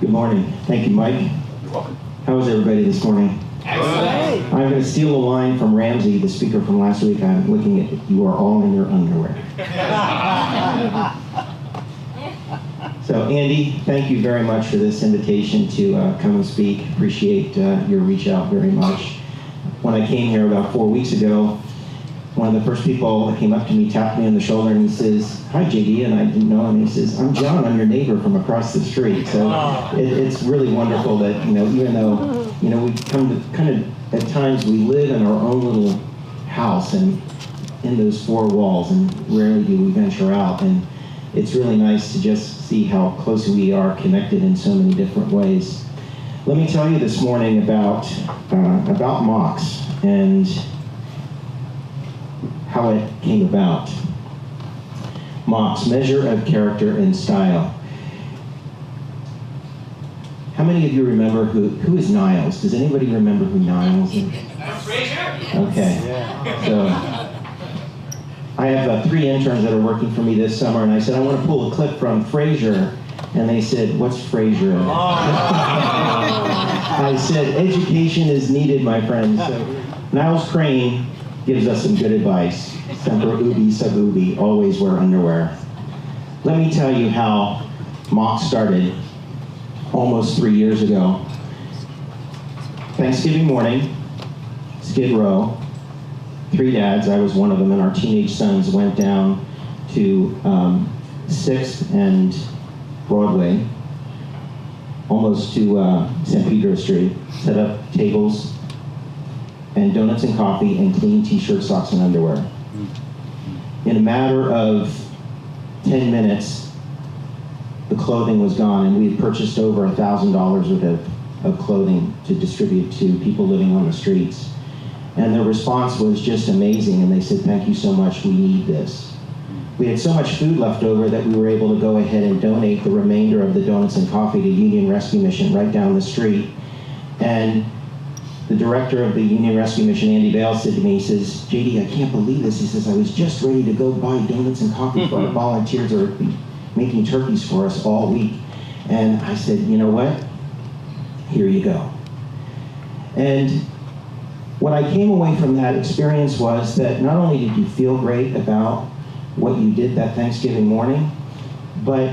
Good morning. Thank you, Mike. You're welcome. How is everybody this morning? Excellent. I'm going to steal a line from Ramsey, the speaker from last week. I'm looking at you are all in your underwear. So, Andy, thank you very much for this invitation to come and speak. Appreciate your reach out very much. When I came here about 4 weeks ago, one of the first people that came up to me tapped me on the shoulder and he says, "Hi, JD," and I didn't know him. He says, "I'm John. I'm your neighbor from across the street." So it's really wonderful that, even though, we come to kind of, at times we live in our own little house and in those four walls, and rarely do we venture out. And it's really nice to just see how close we are connected in so many different ways. Let me tell you this morning about MOCS and how it came about. MOCS, Measure of Character and Style. How many of you remember who is Niles? Does anybody remember who Niles is? Okay. So I have 3 interns that are working for me this summer, and I said, I want to pull a clip from Frasier. And they said, "What's Frasier?" I said, "Education is needed, my friends." So Niles Crane gives us some good advice. Semper ubi sub ubi, always wear underwear. Let me tell you how MOCS started almost 3 years ago. Thanksgiving morning, Skid Row, 3 dads, I was one of them, and our teenage sons went down to 6th and Broadway, almost to San Pedro Street, set up tables and donuts and coffee and clean t-shirts, socks, and underwear. In a matter of 10 minutes, the clothing was gone, and we had purchased over $1,000 worth of clothing to distribute to people living on the streets. And their response was just amazing, and they said, "Thank you so much, we need this." We had so much food left over that we were able to go ahead and donate the remainder of the donuts and coffee to Union Rescue Mission right down the street. And the director of the Union Rescue Mission, Andy Bale, said to me, he says, "JD, I can't believe this." He says, "I was just ready to go buy donuts and coffee for our volunteers who are making turkeys for us all week." And I said, "You know what? Here you go." And what I came away from that experience was that not only did you feel great about what you did that Thanksgiving morning, but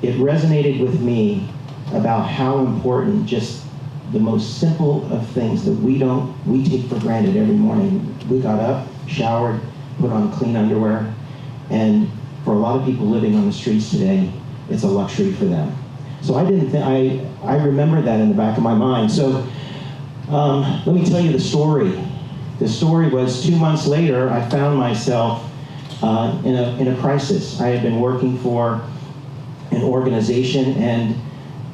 it resonated with me about how important just the most simple of things that we take for granted every morning. We got up, showered, put on clean underwear, and for a lot of people living on the streets today, it's a luxury for them. So I remember that in the back of my mind. So let me tell you the story. The story was 2 months later, I found myself in a crisis. I had been working for an organization, and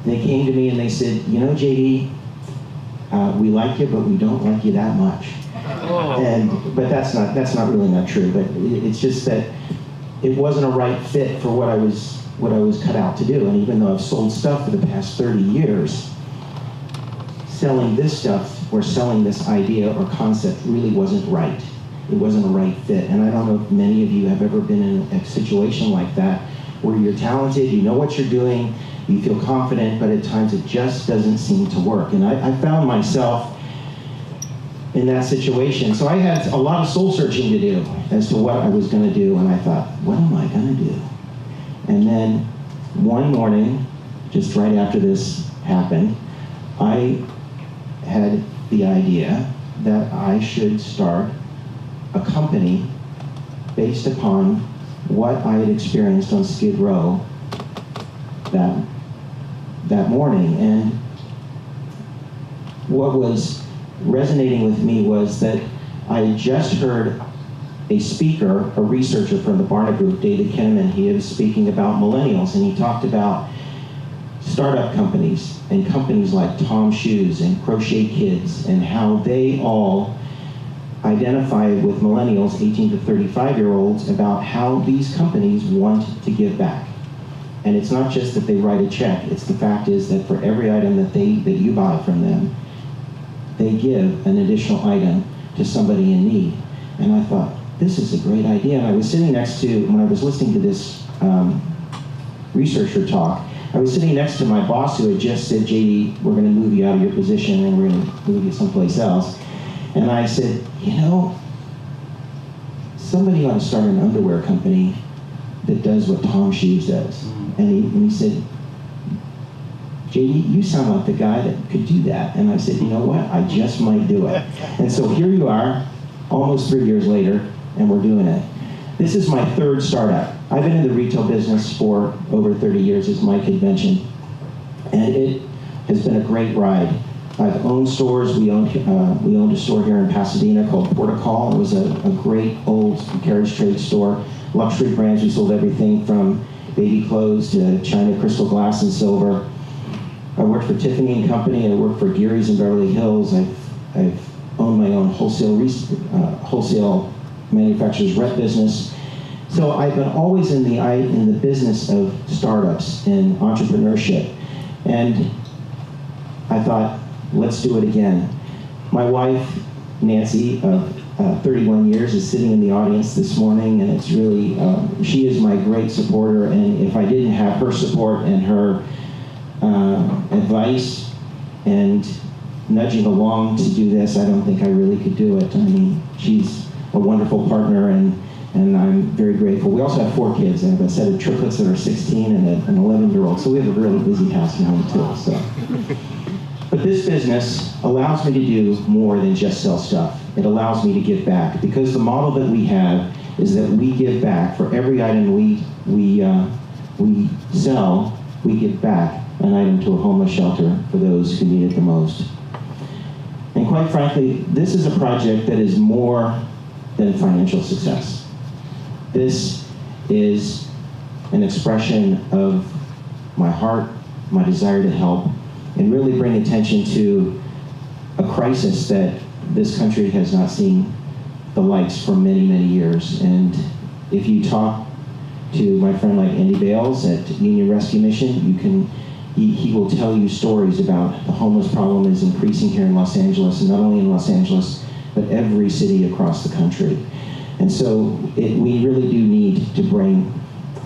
they came to me and they said, "You know, JD, we like you, but we don't like you that much." But that's not really not true. But it's just that it wasn't a right fit for what I was cut out to do. And even though I've sold stuff for the past 30 years, selling this stuff or selling this idea or concept really wasn't right. It wasn't a right fit. And I don't know if many of you have ever been in a situation like that, where you're talented, you know what you're doing, you feel confident, but at times it just doesn't seem to work. And I found myself in that situation. So I had a lot of soul searching to do as to what I was going to do. And I thought, what am I going to do? And then one morning, just right after this happened, I had the idea that I should start a company based upon what I had experienced on Skid Row that morning. And what was resonating with me was that I had just heard a speaker, a researcher from the Barna Group, David Kinnaman. He was speaking about millennials, and he talked about startup companies and companies like Tom Shoes and Crochet Kids, and how they all identify with millennials, 18 to 35-year-olds, about how these companies want to give back. And it's not just that they write a check, it's the fact is that for every item that you buy from them, they give an additional item to somebody in need. And I thought, this is a great idea. And I was sitting next to, when I was listening to this researcher talk, I was sitting next to my boss who had just said, JD, we're going to move you out of your position and we're going to move you someplace else. And I said, you know, somebody ought to start an underwear company that does what Tom Shoes does. And he said, JD, you sound like the guy that could do that. And I said, you know what, I just might do it. And so here you are, almost 3 years later, and we're doing it. This is my third startup. I've been in the retail business for over 30 years, as Mike had mentioned, and it has been a great ride. I've owned stores. We owned a store here in Pasadena called Portical. It was a great old carriage trade store. Luxury brands. We sold everything from baby clothes to china, crystal, glass, and silver. I worked for Tiffany & Company. I worked for Geary's in Beverly Hills. I've owned my own wholesale manufacturer's rep business. So I've been always in the business of startups and entrepreneurship. And I thought, let's do it again. My wife, Nancy, of 31 years, is sitting in the audience this morning, and it's really, she is my great supporter, and if I didn't have her support and her advice and nudging along to do this, I don't think I really could do it. I mean, she's a wonderful partner, and I'm very grateful. We also have 4 kids. I have a set of triplets that are 16 and an 11-year-old, so we have a really busy house now too. So. But this business allows me to do more than just sell stuff. It allows me to give back, because the model that we have is that we give back. For every item we sell, we give back an item to a homeless shelter for those who need it the most. And quite frankly, this is a project that is more than financial success. This is an expression of my heart, my desire to help, and really bring attention to a crisis that this country has not seen the likes for many, many years. And if you talk to my friend like Andy Bales at Union Rescue Mission, he will tell you stories about the homeless problem is increasing here in Los Angeles, and not only in Los Angeles, but every city across the country. And so we really do need to bring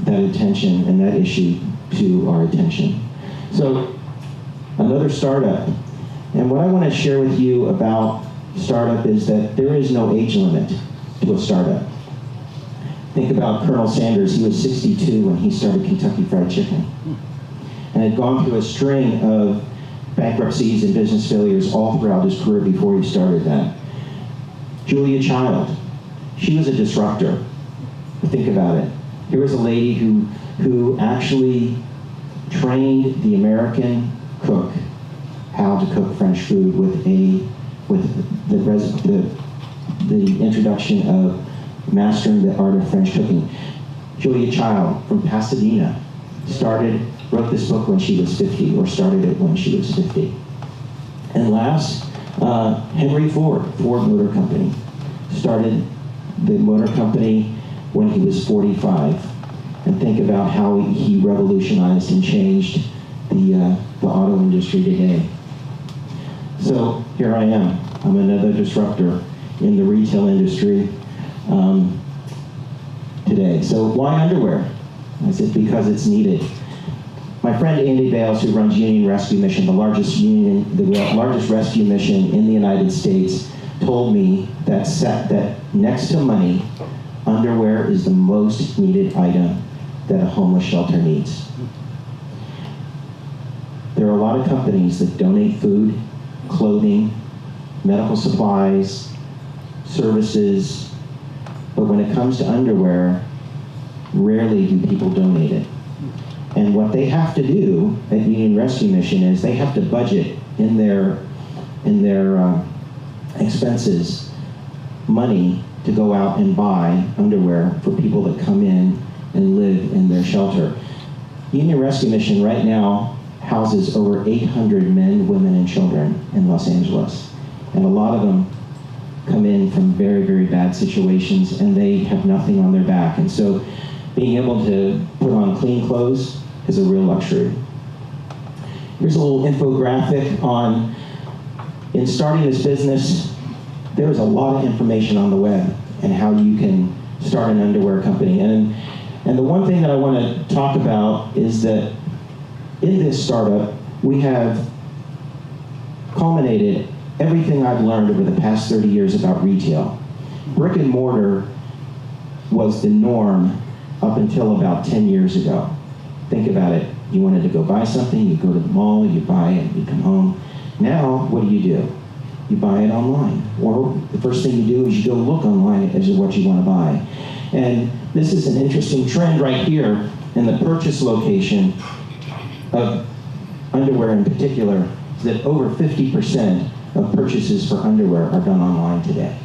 that attention and that issue to our attention. So another startup. And what I want to share with you about startup is that there is no age limit to a startup. Think about Colonel Sanders. He was 62 when he started Kentucky Fried Chicken, and had gone through a string of bankruptcies and business failures all throughout his career before he started that. Julia Child, she was a disruptor. Think about it. Here was a lady who actually trained the American cook how to cook French food with the introduction of mastering the art of French cooking. Julia Child from Pasadena wrote this book when she was 50, or started it when she was 50. And last, Henry Ford Motor Company, started the motor company when he was 45. And think about how he revolutionized and changed the auto industry today. So here I am. I'm another disruptor in the retail industry today. So why underwear? I said, because it's needed. My friend Andy Bales, who runs Union Rescue Mission, the largest rescue mission in the United States, told me that next to money, underwear is the most needed item that a homeless shelter needs. There are a lot of companies that donate food, clothing, medical supplies, services, but when it comes to underwear, rarely do people donate it. And what they have to do at Union Rescue Mission is they have to budget in their expenses money to go out and buy underwear for people that come in and live in their shelter. Union Rescue Mission right now houses over 800 men, women, and children in Los Angeles. And a lot of them come in from very, very bad situations, and they have nothing on their back. And so being able to put on clean clothes is a real luxury. Here's a little infographic on, in starting this business, there is a lot of information on the web and how you can start an underwear company. And the one thing that I want to talk about is that in this startup, we have culminated everything I've learned over the past 30 years about retail. Brick and mortar was the norm up until about 10 years ago. Think about it. You wanted to go buy something, you go to the mall, you buy it, you come home. Now, what do? You buy it online. Or the first thing you do is you go look online as to what you want to buy. And this is an interesting trend right here in the purchase location of underwear in particular, that over 50% of purchases for underwear are done online today.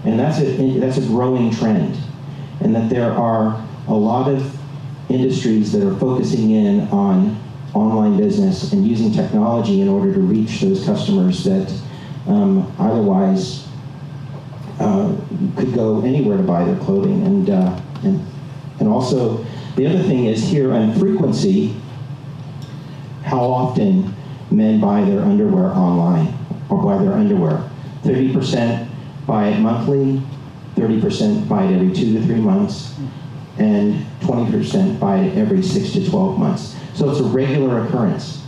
And that's a growing trend. And that there are a lot of industries that are focusing in on online business and using technology in order to reach those customers that otherwise could go anywhere to buy their clothing. And also, the other thing is here on frequency, how often men buy their underwear online or buy their underwear. 30% buy it monthly, 30% buy it every 2 to 3 months, and 20% buy it every 6 to 12 months. So it's a regular occurrence.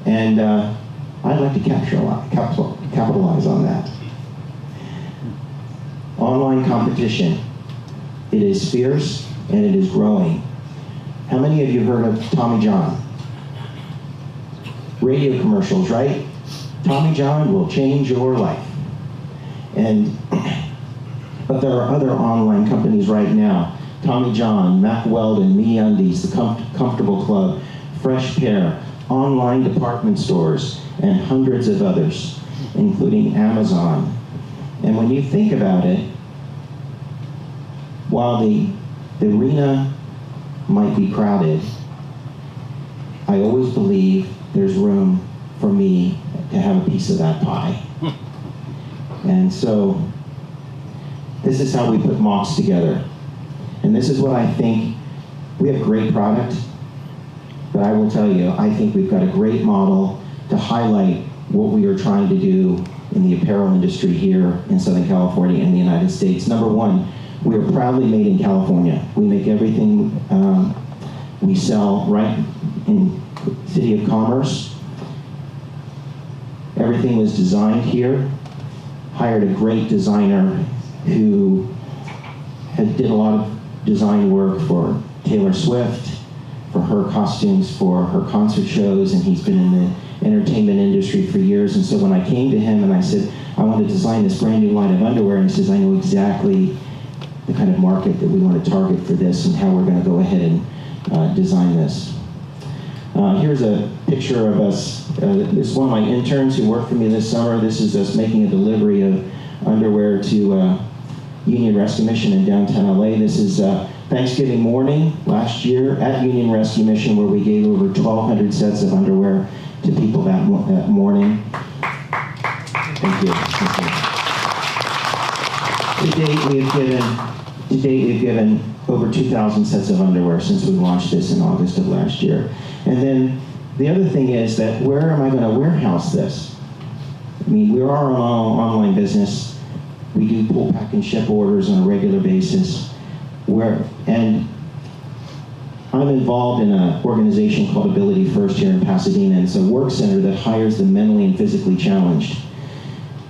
And I'd like to capitalize on that. Online competition. It is fierce and it is growing. How many of you heard of Tommy John? Radio commercials, right? Tommy John will change your life. But there are other online companies right now. Tommy John, Mack Weldon, MeUndies, The Comfortable Club, Fresh Pair, online department stores, and hundreds of others, including Amazon. And when you think about it, while the arena might be crowded, I always believe there's room for me to have a piece of that pie. And so, this is how we put MOCS together. And this is what I think. We have great product, but I will tell you, I think we've got a great model to highlight what we are trying to do in the apparel industry here in Southern California and the United States. Number one, we are proudly made in California. We make everything we sell right in City of Commerce. Everything was designed here. Hired a great designer who did a lot of design work for Taylor Swift, for her costumes, for her concert shows, and he's been in the entertainment industry for years. And so when I came to him and I said, I want to design this brand new line of underwear, and he says, I know exactly the kind of market that we want to target for this and how we're going to go ahead and design this. Here's a picture of us. This is one of my interns who worked for me this summer. This is us making a delivery of underwear to Union Rescue Mission in downtown LA. This is Thanksgiving morning last year at Union Rescue Mission, where we gave over 1,200 sets of underwear to people that morning. Thank you. To date, we've given over 2,000 sets of underwear since we launched this in August of last year. And then the other thing is that where am I going to warehouse this? I mean, we are an online business. We do pull, pack, and ship orders on a regular basis. And I'm involved in an organization called Ability First here in Pasadena. It's a work center that hires the mentally and physically challenged.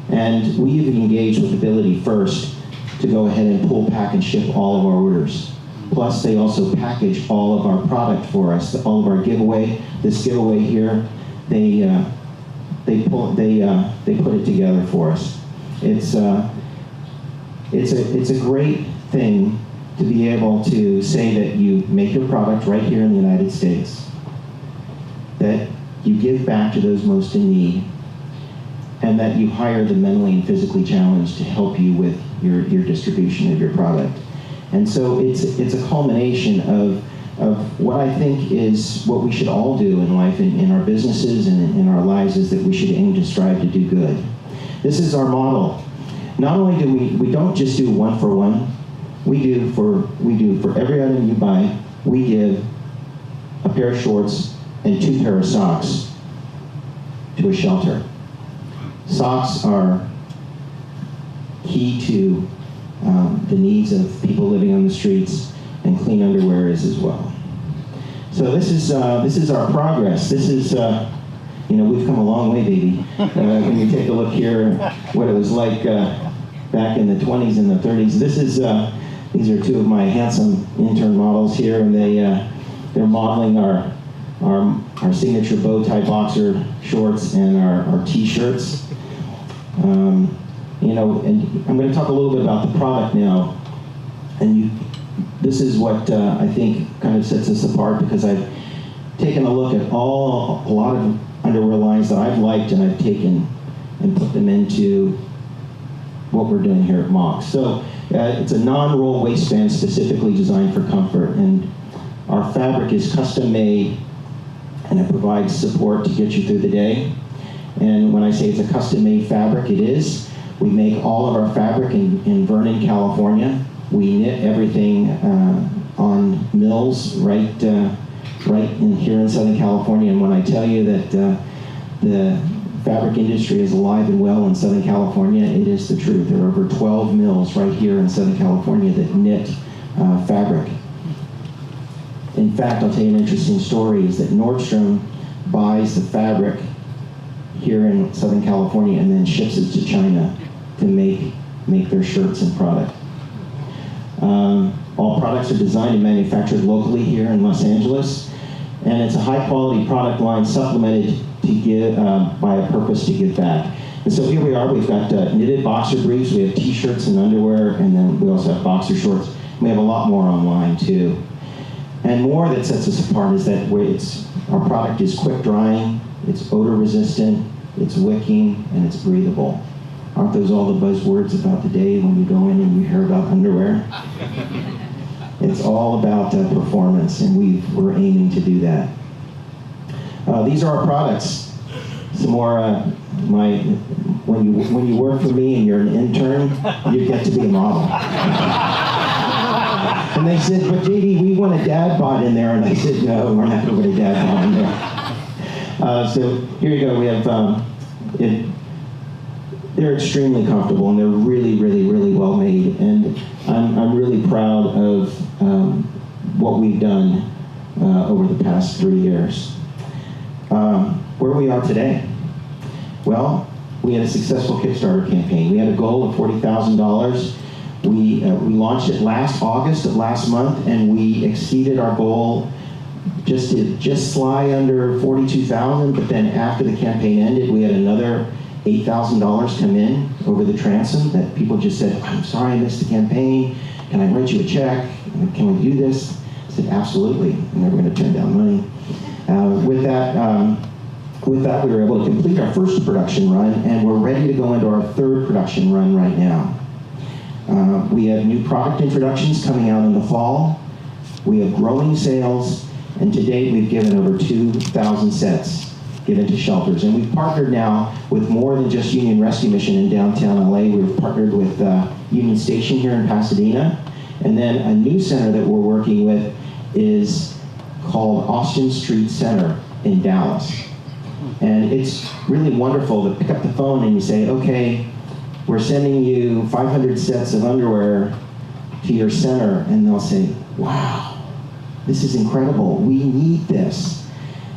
And we even engage with Ability First to go ahead and pull, pack, and ship all of our orders. Plus, they also package all of our product for us. All of our giveaway, this giveaway here, they put it together for us. It's a great thing to be able to say that you make your product right here in the United States, that you give back to those most in need, and that you hire the mentally and physically challenged to help you with your distribution of your product. And so it's a culmination of what I think is what we should all do in life, in our businesses and in our lives, is that we should aim to strive to do good. This is our model. Not only do we don't just do one for one, we do for every item you buy, we give a pair of shorts and 2 pair of socks to a shelter. Socks are key to the needs of people living on the streets, and clean underwear is as well. So this is our progress. This is, you know, we've come a long way, baby. When you take a look here, what it was like back in the 20s and the 30s. This is, these are two of my handsome intern models here, and they're modeling our signature bow tie boxer shorts and our t-shirts. You know, and I'm going to talk a little bit about the product now. And this is what I think kind of sets us apart, because I've taken a look at a lot of underwear lines that I've liked, and I've taken and put them into what we're doing here at MOCS. So it's a non-roll waistband specifically designed for comfort, and our fabric is custom made, and it provides support to get you through the day. And when I say it's a custom made fabric, it is. We make all of our fabric in Vernon, California. We knit everything on mills right in here in Southern California. And when I tell you that the fabric industry is alive and well in Southern California, it is the truth. There are over 12 mills right here in Southern California that knit fabric. In fact, I'll tell you an interesting story, is that Nordstrom buys the fabric here in Southern California and then ships it to China to make their shirts and product. All products are designed and manufactured locally here in Los Angeles, and it's a high-quality product line supplemented to give by a purpose to give back. And so here we are. We've got knitted boxer briefs, we have t-shirts and underwear, and then we also have boxer shorts. We have a lot more online too. And more that sets us apart is that our product is quick drying, it's odor resistant, it's wicking, and it's breathable. Aren't those all the buzzwords about the day when you go in and you hear about underwear? It's all about performance, and we're aiming to do that. These are our products. Some more, when you work for me and you're an intern, you get to be a model. And they said, but JD, we want a dad bod in there. And I said, no, we're not going to put a dad bod in there. So here you go. We have, they're extremely comfortable, and they're really, really, really well made. And I'm really proud of what we've done over the past 3 years. Where we are today? Well, we had a successful Kickstarter campaign. We had a goal of $40,000. We launched it last August of last month, and we exceeded our goal just sly under $42,000. But then after the campaign ended, we had another $8,000 come in over the transom that people just said, I'm sorry I missed the campaign. Can I write you a check? Can we do this? I said, absolutely. I'm never going to turn down money. With that, we were able to complete our first production run, and we're ready to go into our third production run right now. We have new product introductions coming out in the fall. We have growing sales, and to date we've given over 2,000 sets given to shelters. And we've partnered now with more than just Union Rescue Mission in downtown LA. We've partnered with Union Station here in Pasadena. And then a new center that we're working with is called Austin Street Center in Dallas. And it's really wonderful to pick up the phone and you say, okay, we're sending you 500 sets of underwear to your center. And they'll say, wow, this is incredible. We need this.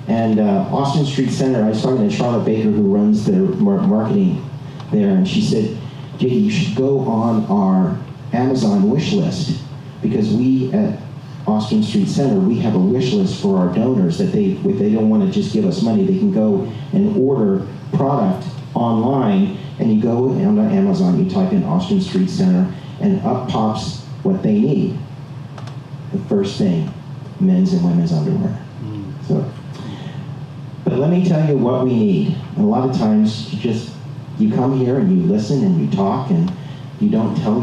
And Austin Street Center, I was talking to Charlotte Baker, who runs their marketing there, and she said, JD, you should go on our Amazon wish list, because we at Austin Street Center, we have a wish list for our donors that if they don't want to just give us money, they can go and order product online, and you go on Amazon, you type in Austin Street Center, and up pops what they need. The first thing, men's and women's underwear. So. But let me tell you what we need. And a lot of times you come here and you listen and you talk, and you don't tell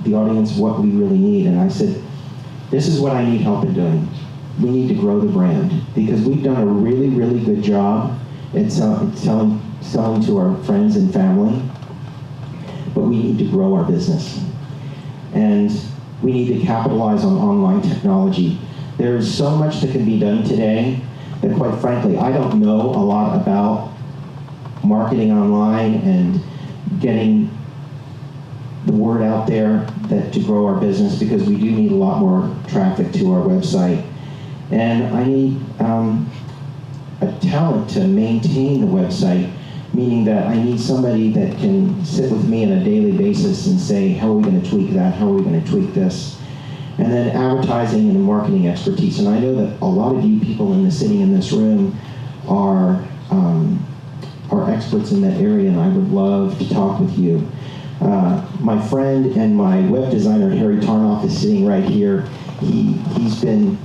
the audience what we really need. And I said, this is what I need help in doing. We need to grow the brand, because we've done a really, really good job at selling to our friends and family, but we need to grow our business. And we need to capitalize on online technology. There's so much that can be done today that, quite frankly, I don't know a lot about marketing online and getting the word out there to grow our business, because we do need a lot more traffic to our website. And I need a talent to maintain the website, meaning that I need somebody that can sit with me on a daily basis and say, how are we going to tweak that? How are we going to tweak this? And then advertising and marketing expertise. And I know that a lot of you people sitting in this room are experts in that area, and I would love to talk with you. My friend and my web designer, Harry Tarnoff, is sitting right here. He's been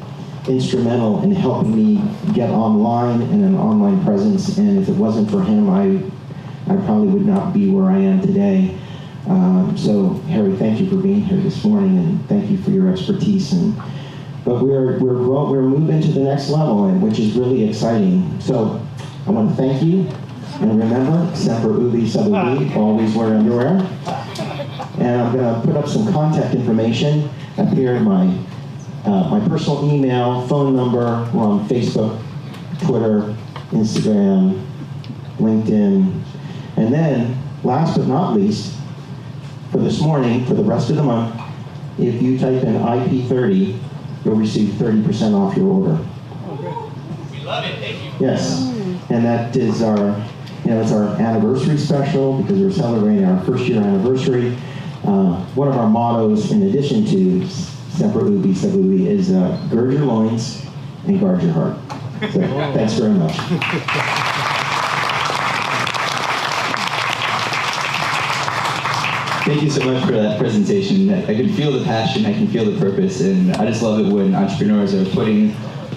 instrumental in helping me get online and an online presence, and if it wasn't for him, I probably would not be where I am today. So Harry, thank you for being here this morning, and thank you for your expertise. But we're moving to the next level, which is really exciting. So I want to thank you, and remember, semper ubi sub ubi, always wear underwear. And I'm going to put up some contact information up here in my personal email, phone number. We're on Facebook, Twitter, Instagram, LinkedIn. And then, last but not least, for this morning, for the rest of the month, if you type in IP30, you'll receive 30% off your order. We love it, thank you. Yes, and that is our, it's our anniversary special because we're celebrating our first year anniversary. One of our mottos, in addition to semper ubi sub ubi, is gird your loins and guard your heart. So, thanks very much. Thank you so much for that presentation. I can feel the passion, I can feel the purpose, and I just love it when entrepreneurs are putting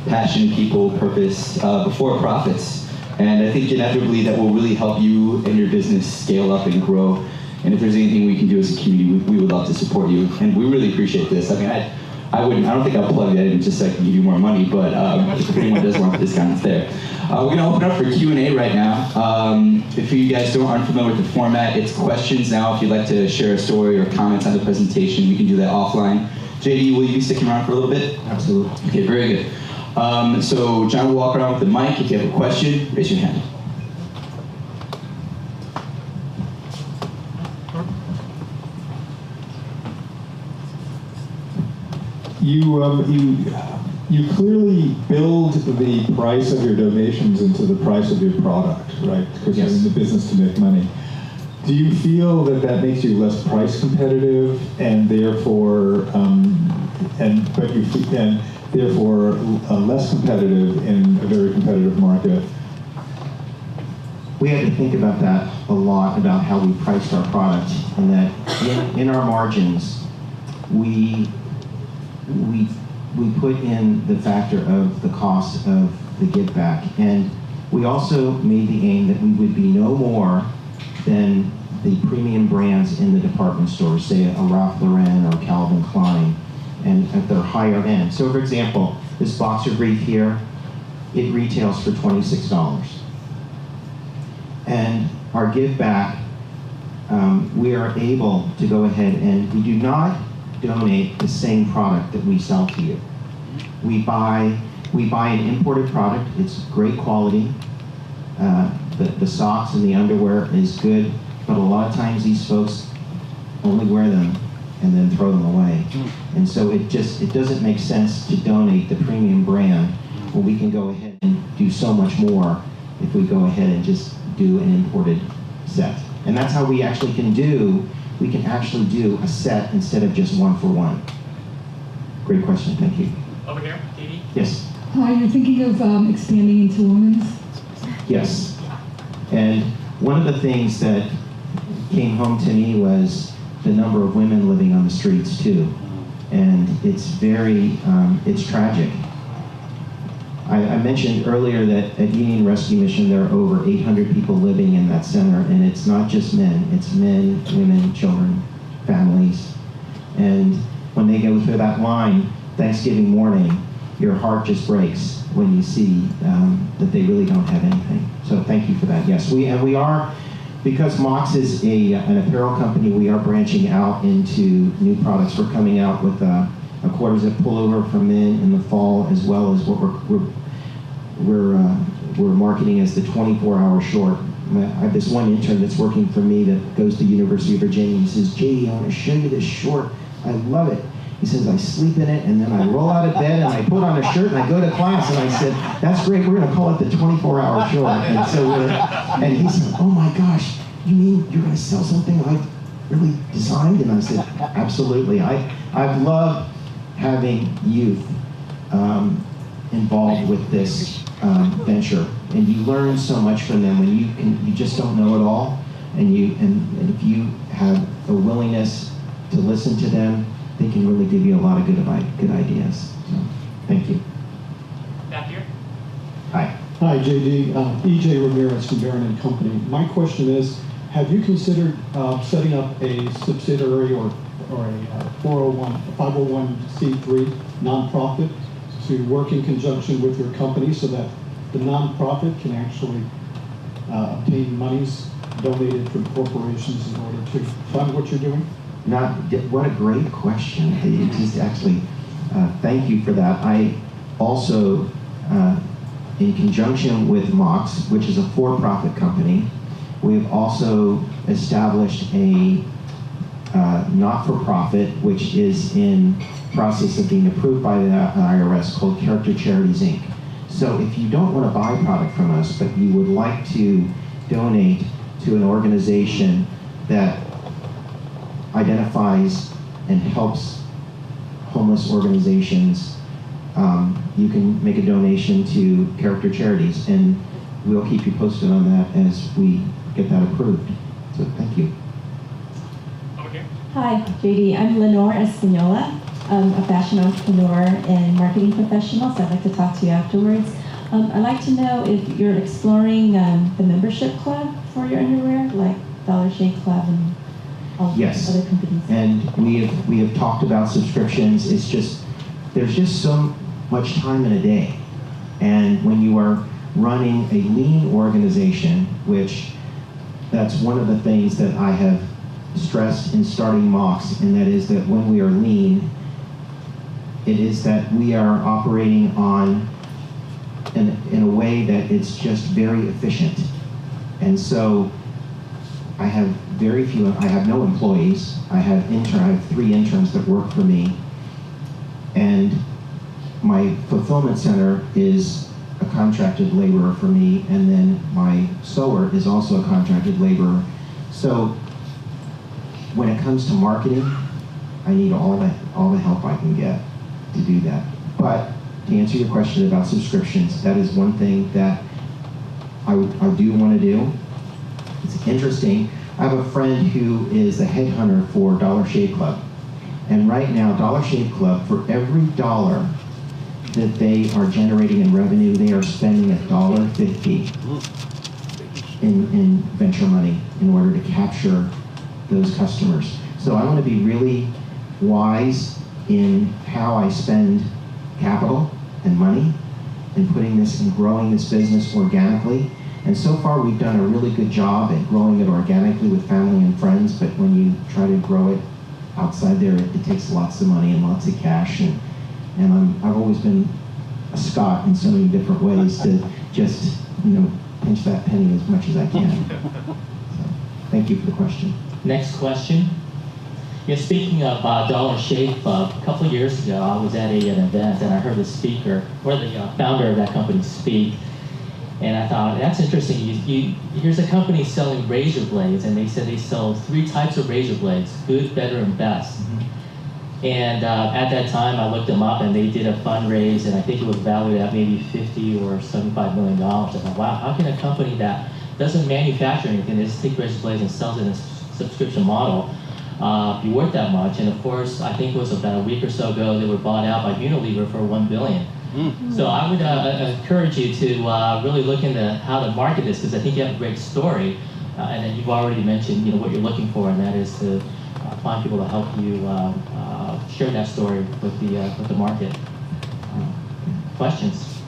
passion, people, purpose before profits. And I think inevitably that will really help you and your business scale up and grow. And if there's anything we can do as a community, we would love to support you. And we really appreciate this. I mean, I don't think I'll plug it in just so I can give you more money, but if anyone does want the discount, it's there. We're going to open up for Q&A right now. If you guys aren't familiar with the format, it's questions now. If you'd like to share a story or comments on the presentation, we can do that offline. JD, will you be sticking around for a little bit? Absolutely. Okay, very good. So John will walk around with the mic. If you have a question, raise your hand. You clearly build the price of your donations into the price of your product, right? Because yes. You're in the business to make money. Do you feel that makes you less price competitive, and therefore, less competitive in a very competitive market? We had to think about that a lot, about how we priced our product, and that in our margins, we put in the factor of the cost of the give back, and we also made the aim that we would be no more than the premium brands in the department stores, say a Ralph Lauren or Calvin Klein, and at their higher end. So for example, this boxer brief here, it retails for $26. And our give back, we are able to go ahead, and we do not donate the same product that we sell to you. We buy an imported product. It's great quality. The socks and the underwear is good, but a lot of times these folks only wear them and then throw them away. And so it doesn't make sense to donate the premium brand when we can go ahead and do so much more if we go ahead and just do an imported set. And that's how we actually can do a set instead of just one for one. Great question, thank you. Over here, Katie? Yes. Hi, you're thinking of expanding into women's? Yes. And one of the things that came home to me was the number of women living on the streets too. And it's it's tragic. I mentioned earlier that at Union Rescue Mission there are over 800 people living in that center, and it's not just men, it's men, women, children, families. And when they go through that line, Thanksgiving morning, your heart just breaks when you see that they really don't have anything. So thank you for that. Yes, we are, because MOCS is an apparel company, we are branching out into new products. We're coming out with a quarter zip pullover for men in the fall, as well as what we're marketing as the 24-hour short. I have this one intern that's working for me that goes to the University of Virginia. He says, "JD, I want to show you this short. I love it." He says, I sleep in it, and then I roll out of bed, and I put on a shirt, and I go to class. And I said, that's great, we're going to call it the 24-hour short. And so, and he said, oh my gosh, you mean you're going to sell something I've really designed? And I said, absolutely. I've loved having youth involved with this venture, and you learn so much from them when you just don't know it all, and if you have a willingness to listen to them, they can really give you a lot of good ideas. So, thank you. Back here. Hi. Hi, JD. EJ Ramirez from Barron & Company. My question is, have you considered setting up a subsidiary or a 501c3 nonprofit to work in conjunction with your company so that the nonprofit can actually obtain monies donated from corporations in order to fund what you're doing? What a great question. It just actually, thank you for that. I also, in conjunction with MOCS, which is a for-profit company, we've also established a not-for-profit, which is in process of being approved by the IRS, called Character Charities, Inc. So if you don't want to buy product from us, but you would like to donate to an organization that identifies and helps homeless organizations, you can make a donation to Character Charities, and we'll keep you posted on that as we get that approved. So thank you. Over here. Hi, JD. I'm Lenore Espinola, a fashion entrepreneur and marketing professional, so I'd like to talk to you afterwards. I'd like to know if you're exploring the membership club for your underwear, like Dollar Shave Club and all Yes. other companies. And we have talked about subscriptions. It's just, there's just so much time in a day. And when you are running a lean organization, which that's one of the things that I have stressed in starting MOCS, and that is that when we are lean, it is that we are operating on in a way that it's just very efficient. And so I have very few, I have no employees. I have 3 interns that work for me. And my fulfillment center is a contracted laborer for me, and then my sewer is also a contracted laborer. So when it comes to marketing, I need all the help I can get to do that. But to answer your question about subscriptions, that is one thing that I do want to do. It's interesting. I have a friend who is a headhunter for Dollar Shave Club. And right now, Dollar Shave Club, for every dollar that they are generating in revenue, they are spending $1.50 in venture money in order to capture those customers. So I want to be really wise in how I spend capital and money in putting this and growing this business organically. And so far we've done a really good job at growing it organically with family and friends, but when you try to grow it outside there, it takes lots of money and lots of cash. And I've always been a Scot in so many different ways to just, pinch that penny as much as I can. So, thank you for the question. Next question. Yeah, speaking of Dollar Shave Club, a couple of years ago, I was at an event and I heard the speaker, or the founder of that company speak, and I thought, that's interesting. Here's a company selling razor blades, and they said they sell 3 types of razor blades, good, better, and best. Mm-hmm. And at that time, I looked them up, and they did a fundraise, and I think it was valued at maybe $50 or $75 million. I thought, wow, how can a company that doesn't manufacture anything, they just take razor blades and sells it in a subscription model, be worth that much? And of course, I think it was about a week or so ago, they were bought out by Unilever for $1 billion. So I would encourage you to really look into how to market this, because I think you have a great story, and then you've already mentioned what you're looking for, and that is to find people to help you share that story with the market. Questions?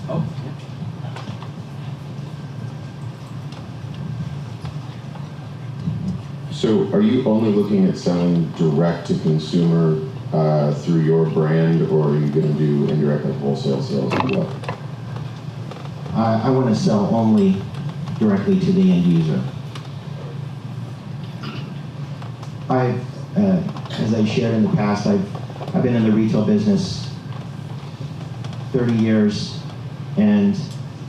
Oh. So are you only looking at selling direct to consumer through your brand, or are you going to do indirect like wholesale sales as well? I want to sell only directly to the end user. as I shared in the past, I've been in the retail business 30 years, and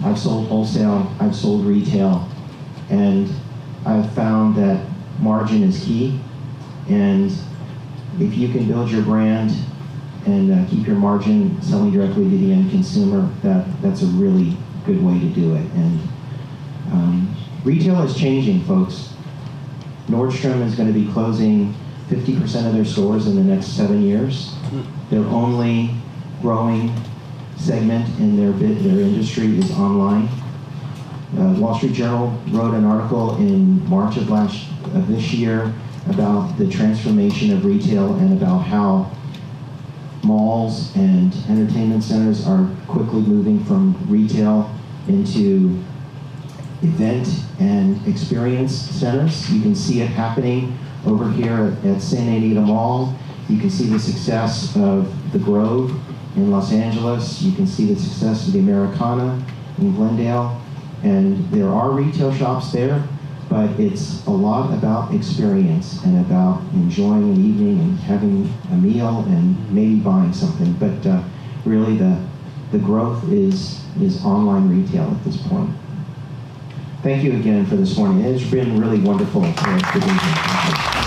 I've sold wholesale, I've sold retail, and I've found that margin is key, and if you can build your brand and keep your margin selling directly to the end consumer, that's a really good way to do it. And retail is changing, folks. Nordstrom is going to be closing 50% of their stores in the next 7 years. Their only growing segment in their industry is online. Wall Street Journal wrote an article in March of this year about the transformation of retail and about how malls and entertainment centers are quickly moving from retail into event and experience centers. You can see it happening over here at Santa Anita Mall. You can see the success of the Grove in Los Angeles. You can see the success of the Americana in Glendale. And there are retail shops there, but it's a lot about experience and about enjoying an evening and having a meal and maybe buying something. But really the growth is online retail at this point. Thank you again for this morning. It's been really wonderful to be here.